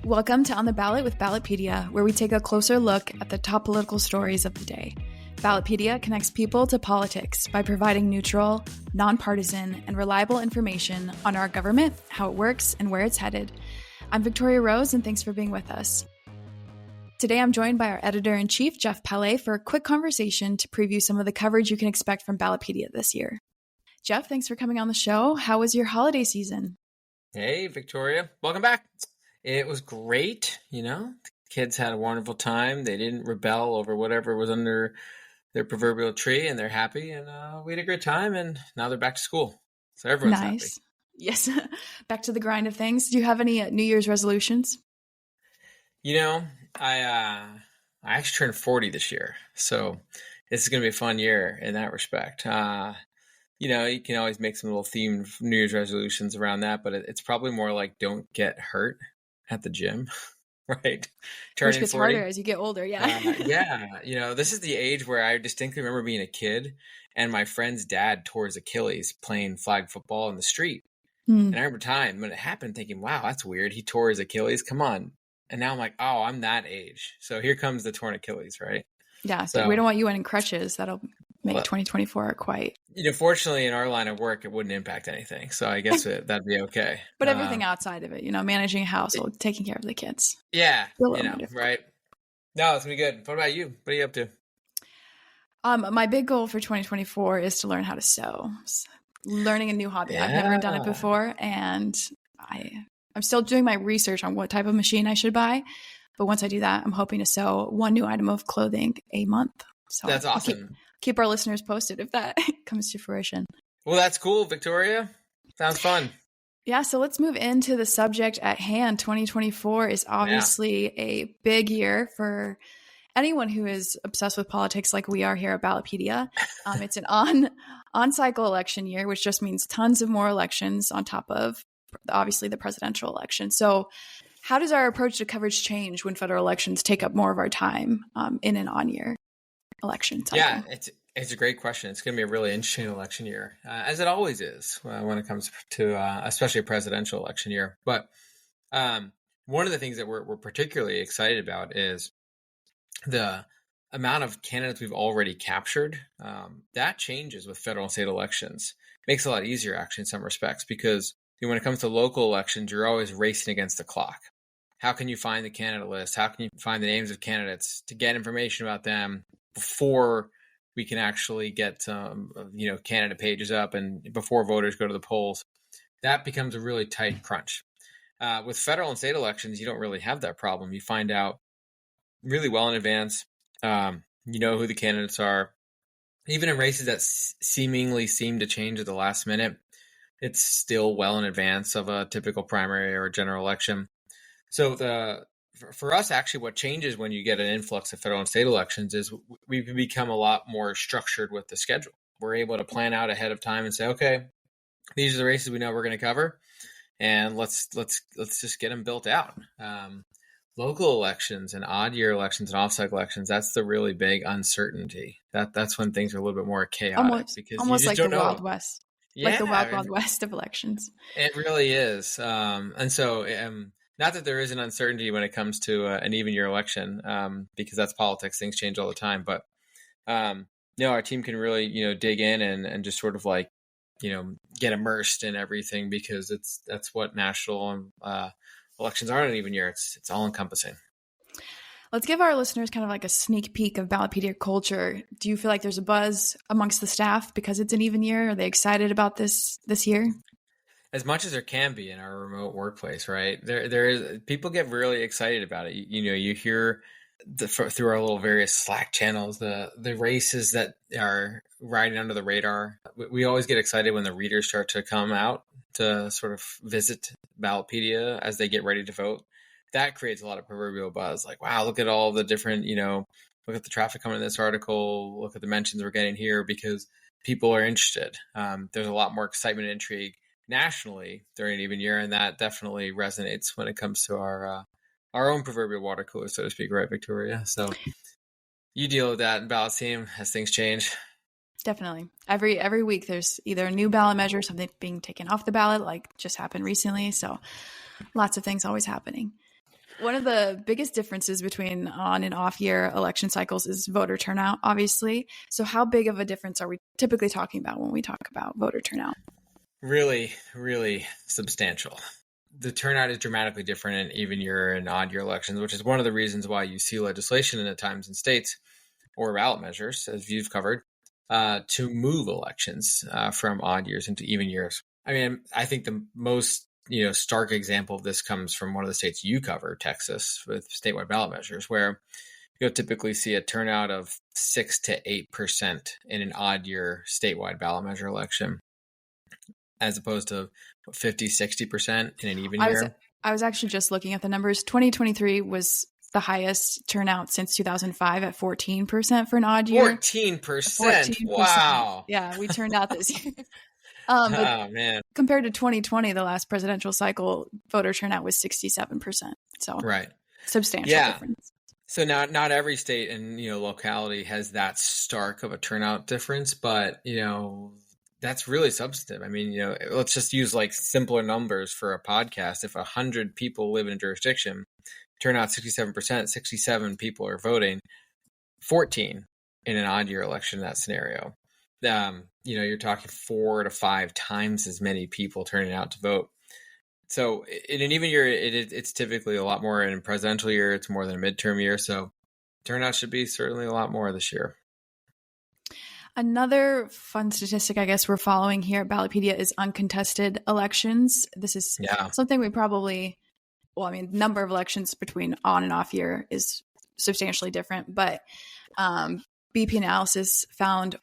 Welcome to On the Ballot with Ballotpedia, where we take a closer look at the top political stories of the day. Ballotpedia connects people to politics by providing neutral, nonpartisan, and reliable information on our government, how it works, and where it's headed. I'm Victoria Rose, and thanks for being with us. Today, I'm joined by our editor-in-chief, Jeff Pelle, for a quick conversation to preview some of the coverage you can expect from Ballotpedia this year. Jeff, thanks for coming on the show. How was your holiday season? Hey, Victoria. Welcome back. It was great. The kids had a wonderful time. They didn't rebel over whatever was under their proverbial tree, and they're happy. And we had a great time, and now they're back to school. So everyone's happy. Yes. Back to the grind of things. Do you have any New Year's resolutions? I actually turned 40 this year. So this is going to be a fun year in that respect. You can always make some little themed New Year's resolutions around that, but it's probably more like don't get hurt at the gym, right? Which gets 40. Harder as you get older, yeah. This is the age where I distinctly remember being a kid and my friend's dad tore his Achilles playing flag football in the street. And I remember time when it happened thinking, wow, that's weird. He tore his Achilles, come on. And now I'm like, oh, I'm that age. So here comes the torn Achilles, right? Yeah, so we don't want you in crutches. That'll make 2024 quite. Fortunately, in our line of work, it wouldn't impact anything. So I guess that'd be okay. But everything outside of it, managing a household, taking care of the kids. Yeah, right. No, it's going to be good. What about you? What are you up to? My big goal for 2024 is to learn how to sew. Learning a new hobby. Yeah. I've never done it before, and I'm still doing my research on what type of machine I should buy. But once I do that, I'm hoping to sew one new item of clothing a month. So that's awesome. Keep our listeners posted if that comes to fruition. Well, that's cool, Victoria. Sounds fun. Yeah, so let's move into the subject at hand. 2024 is obviously a big year for anyone who is obsessed with politics like we are here at Ballotpedia. It's an on-cycle election year, which just means tons of more elections on top of, obviously, the presidential election. So how does our approach to coverage change when federal elections take up more of our time in an on-year election cycle? Yeah, it's a great question. It's going to be a really interesting election year, as it always is when it comes to especially a presidential election year. But one of the things that we're particularly excited about is the amount of candidates we've already captured. That changes with federal and state elections. Makes it a lot easier, actually, in some respects, because when it comes to local elections, you're always racing against the clock. How can you find the candidate list? How can you find the names of candidates to get information about them before we can actually get candidate pages up and before voters go to the polls? That becomes a really tight crunch. With federal and state elections, you don't really have that problem. You find out really well in advance. You know who the candidates are. Even in races that seemingly seem to change at the last minute, it's still well in advance of a typical primary or a general election. So for us, actually, what changes when you get an influx of federal and state elections is we become a lot more structured with the schedule. We're able to plan out ahead of time and say, okay, these are the races we know we're going to cover, and let's just get them built out. Local elections and odd year elections and off-cycle elections, that's the really big uncertainty. That's when things are a little bit more chaotic because almost you just like don't know. Wild West. Yeah, like the wild west of elections. It really is. And so not that there is an uncertainty when it comes to an even year election, because that's politics. Things change all the time. But our team can really, dig in and just sort of get immersed in everything, because that's what national elections are in an even year. It's all encompassing. Let's give our listeners kind of like a sneak peek of Ballotpedia culture. Do you feel like there's a buzz amongst the staff because it's an even year? Are they excited about this year? As much as there can be in our remote workplace, right? There is, people get really excited about it. You hear through our little various Slack channels, the races that are riding under the radar. We always get excited when the readers start to come out to sort of visit Ballotpedia as they get ready to vote. That creates a lot of proverbial buzz. Like, wow, look at all the different, look at the traffic coming in this article, look at the mentions we're getting here, because people are interested. There's a lot more excitement and intrigue nationally during an even year, and that definitely resonates when it comes to our own proverbial water cooler, so to speak, right, Victoria? So you deal with that in ballot team as things change. Definitely. Every week there's either a new ballot measure, something being taken off the ballot, like just happened recently. So lots of things always happening. One of the biggest differences between on and off year election cycles is voter turnout, obviously. So how big of a difference are we typically talking about when we talk about voter turnout? Really, really substantial. The turnout is dramatically different in even year and odd year elections, which is one of the reasons why you see legislation at times in states or ballot measures, as you've covered, to move elections from odd years into even years. I mean, I think the most stark example of this comes from one of the states you cover, Texas, with statewide ballot measures, where you'll typically see a turnout of 6 to 8% in an odd year statewide ballot measure election, as opposed to 50, 60% in an even year. I was actually just looking at the numbers. 2023 was the highest turnout since 2005 at 14% for an odd year. 14%. Wow. Yeah, we turned out this year. Oh, man. Compared to 2020, the last presidential cycle, voter turnout was 67%. So right. Substantial difference. So not every state and locality has that stark of a turnout difference, but that's really substantive. I mean, let's just use like simpler numbers for a podcast. If 100 people live in a jurisdiction, turnout 67%, 67 people are voting, 14 in an odd year election in that scenario. You're talking 4 to 5 times as many people turning out to vote. So in an even year, it's typically a lot more. In a presidential year, it's more than a midterm year. So turnout should be certainly a lot more this year. Another fun statistic, I guess, we're following here at Ballotpedia is uncontested elections. This is something we probably, number of elections between on and off year is substantially different. But BP analysis found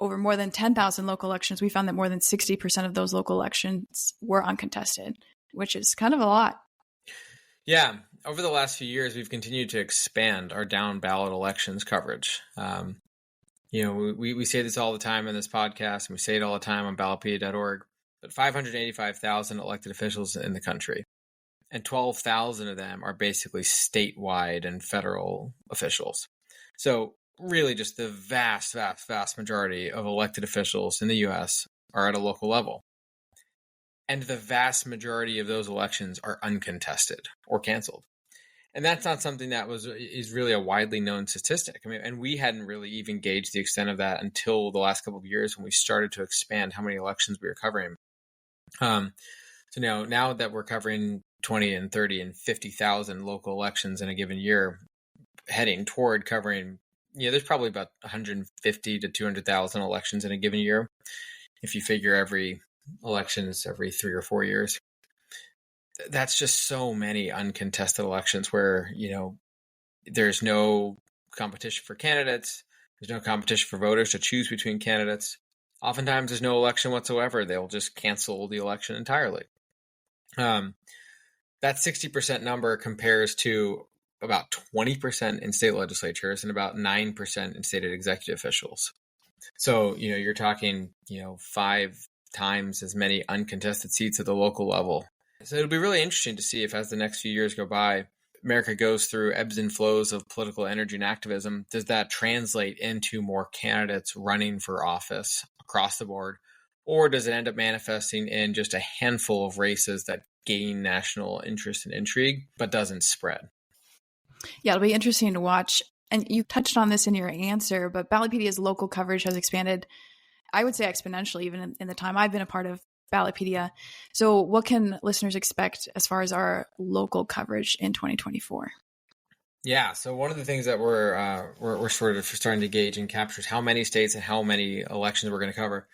over more than 10,000 local elections. We found that more than 60% of those local elections were uncontested, which is kind of a lot. Yeah. Over the last few years, we've continued to expand our down ballot elections coverage. We say this all the time in this podcast, and we say it all the time on ballotpedia.org, but 585,000 elected officials in the country, and 12,000 of them are basically statewide and federal officials. So really just the vast, vast, vast majority of elected officials in the U.S. are at a local level. And the vast majority of those elections are uncontested or canceled. And that's not something that is really a widely known statistic. I mean, and we hadn't really even gauged the extent of that until the last couple of years when we started to expand how many elections we were covering. So now that we're covering 20 and 30 and 50,000 local elections in a given year, heading toward covering, there's probably about 150 to 200,000 elections in a given year. If you figure every election is every 3 or 4 years. That's just so many uncontested elections where, there's no competition for candidates. There's no competition for voters to choose between candidates. Oftentimes there's no election whatsoever. They'll just cancel the election entirely. That 60% number compares to about 20% in state legislatures and about 9% in state executive officials. So, you're talking, 5 times as many uncontested seats at the local level. So it'll be really interesting to see if, as the next few years go by, America goes through ebbs and flows of political energy and activism. Does that translate into more candidates running for office across the board? Or does it end up manifesting in just a handful of races that gain national interest and intrigue, but doesn't spread? Yeah, it'll be interesting to watch. And you touched on this in your answer, but Ballotpedia's local coverage has expanded, I would say exponentially, even in the time I've been a part of Ballotpedia. So what can listeners expect as far as our local coverage in 2024? Yeah, so one of the things that we're sort of starting to gauge and capture is how many states and how many elections we're going to cover.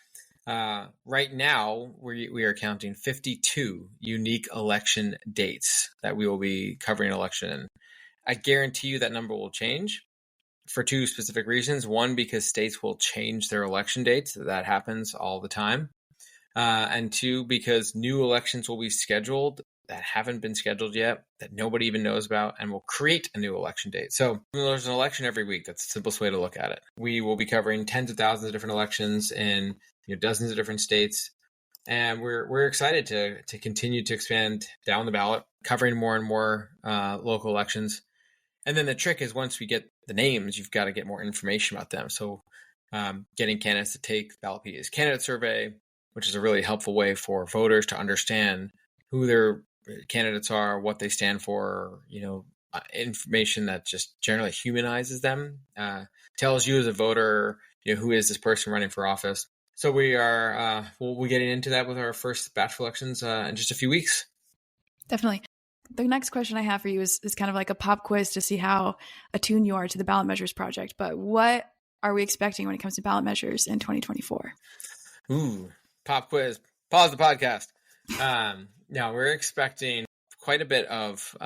Right now, we are counting 52 unique election dates that we will be covering an election in. I guarantee you that number will change for 2 specific reasons. One, because states will change their election dates. That happens all the time. And 2, because new elections will be scheduled that haven't been scheduled yet, that nobody even knows about, and will create a new election date. So there's an election every week. That's the simplest way to look at it. We will be covering tens of thousands of different elections in dozens of different states. And we're excited to continue to expand down the ballot, covering more and more local elections. And then the trick is, once we get the names, you've got to get more information about them. So getting candidates to take Ballotpedia's candidate survey, which is a really helpful way for voters to understand who they're candidates are, what they stand for, information that just generally humanizes them, tells you as a voter, who is this person running for office. So we'll be getting into that with our first batch of elections in just a few weeks. Definitely. The next question I have for you is kind of like a pop quiz to see how attuned you are to the ballot measures project. But what are we expecting when it comes to ballot measures in 2024? Ooh, pop quiz. Pause the podcast. Now we're expecting quite a bit of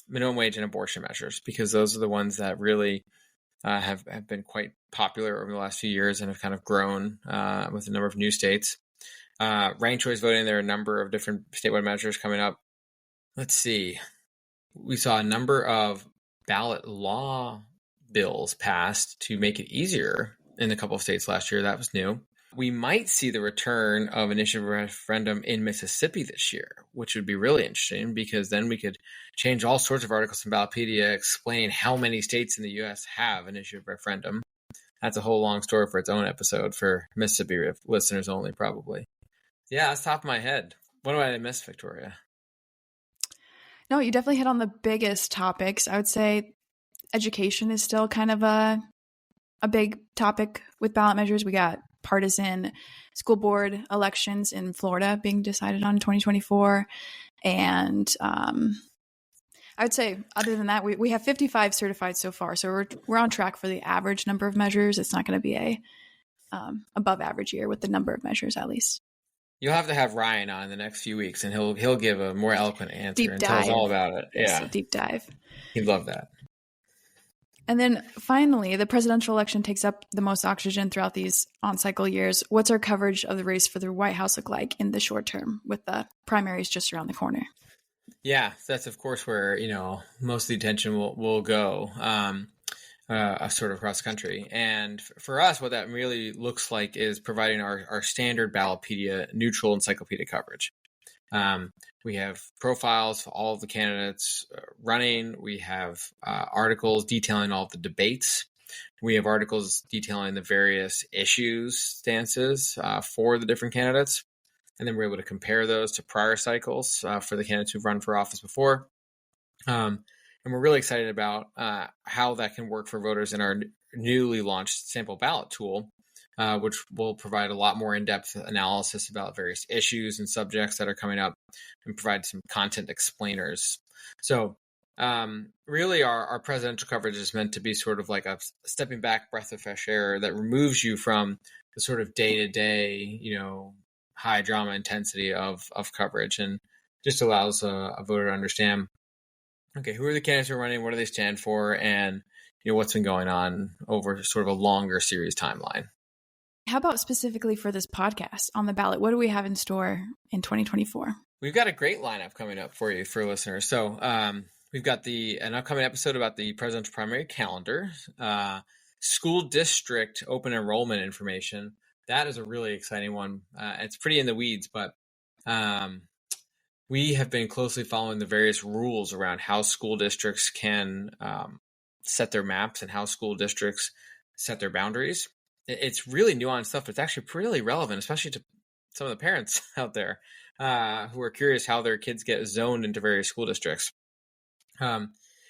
minimum wage and abortion measures, because those are the ones that really have been quite popular over the last few years and have kind of grown with a number of new states. Ranked choice voting, there are a number of different statewide measures coming up. Let's see. We saw a number of ballot law bills passed to make it easier in a couple of states last year. That was new. We might see the return of an initiative referendum in Mississippi this year, which would be really interesting, because then we could change all sorts of articles in Ballotpedia explaining how many states in the U.S. have an initiative referendum. That's a whole long story for its own episode for Mississippi listeners only, probably. Yeah, that's top of my head. What did I miss, Victoria? No, you definitely hit on the biggest topics. I would say education is still kind of a big topic with ballot measures. We got partisan school board elections in Florida being decided on in 2024. And I would say, other than that, we have 55 certified so far. So we're on track for the average number of measures. It's not going to be a above average year with the number of measures, at least. You'll have to have Ryan on in the next few weeks, and he'll give a more eloquent answer Deep and dive. tell us all about it. It's Yeah, a deep dive. he'd love that. And then finally, the presidential election takes up the most oxygen throughout these on-cycle years. What's our coverage of the race for the White House look like in the short term, with the primaries just around the corner? Yeah, that's of course where most of the attention will go, sort of across the country. And for us, what that really looks like is providing our standard Ballotpedia neutral encyclopedia coverage. We have profiles for all of the candidates running. We have articles detailing all of the debates. We have articles detailing the various issues, stances for the different candidates. And then we're able to compare those to prior cycles for the candidates who've run for office before. And we're really excited about how that can work for voters in our newly launched sample ballot tool, which will provide a lot more in-depth analysis about various issues and subjects that are coming up, and provide some content explainers. So really our presidential coverage is meant to be sort of like a stepping back breath of fresh air that removes you from the sort of day-to-day, high drama intensity of coverage, and just allows a voter to understand, okay, who are the candidates who are running, what do they stand for, and what's been going on over sort of a longer series timeline. How about specifically for this podcast on the ballot? What do we have in store in 2024? We've got a great lineup coming up for you, for listeners. So we've got an upcoming episode about the presidential primary calendar, school district open enrollment information. That is a really exciting one. It's pretty in the weeds, but we have been closely following the various rules around how school districts can set their maps and how school districts set their boundaries. It's really nuanced stuff, but it's actually pretty relevant, especially to some of the parents out there who are curious how their kids get zoned into various school districts. And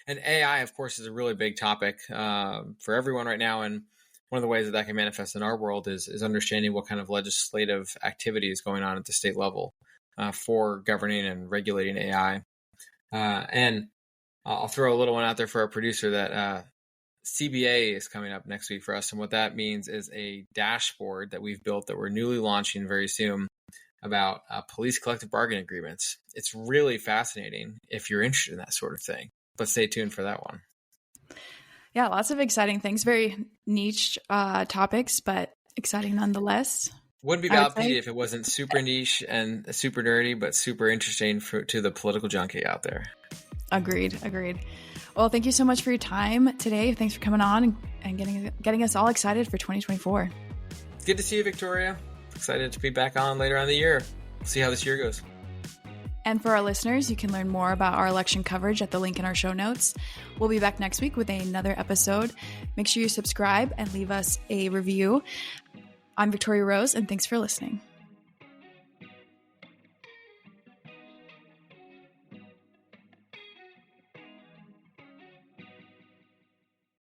AI, of course, is a really big topic for everyone right now. And one of the ways that can manifest in our world is understanding what kind of legislative activity is going on at the state level for governing and regulating AI. And I'll throw a little one out there for our producer that CBA is coming up next week for us. And what that means is a dashboard that we've built that we're newly launching very soon about police collective bargaining agreements. It's really fascinating if you're interested in that sort of thing, but stay tuned for that one. Yeah, lots of exciting things, very niche topics, but exciting nonetheless. Wouldn't be Ballotpedia if it wasn't super niche and super nerdy, but super interesting to the political junkie out there. Agreed. Well, thank you so much for your time today. Thanks for coming on and getting us all excited for 2024. It's good to see you, Victoria. Excited to be back on later on in the year. We'll see how this year goes. And for our listeners, you can learn more about our election coverage at the link in our show notes. We'll be back next week with another episode. Make sure you subscribe and leave us a review. I'm Victoria Rose, and thanks for listening.